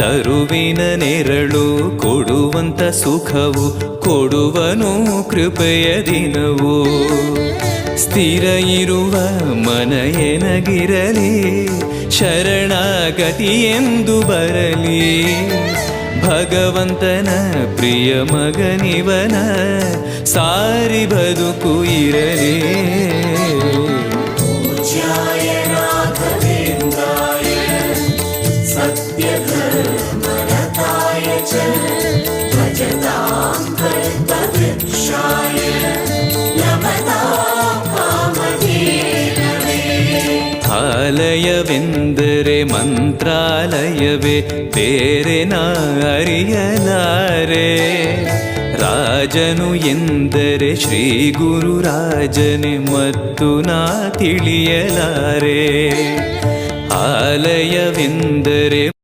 ತರುವಿನ ನೆರಳು ಕೊಡುವಂತ ಸುಖವು ಕೊಡುವನು ಕೃಪೆಯ ದಿನವು. ಸ್ಥಿರ ಇರುವ ಮನ ಎನಗಿರಲಿ ಶರಣಾಗತಿ ಎಂದು ಬರಲಿ. ಭಗವಂತನ ಪ್ರಿಯ ಮಗನಿವನ ಸಾರಿ ಬದುಕು ಇರಲಿ. ಆಲಯವೆಂದರೆ ಮಂತ್ರಾಲಯವೇ ಬೇರೆ ನಾ ಅರಿಯಲಾರೆ. ರಾಜನು ಎಂದರೆ ಶ್ರೀ ಗುರುರಾಜನೇ ಮತ್ತು ನಾ ತಿಳಿಯಲಾರೆ. ಆಲಯವೆಂದರೆ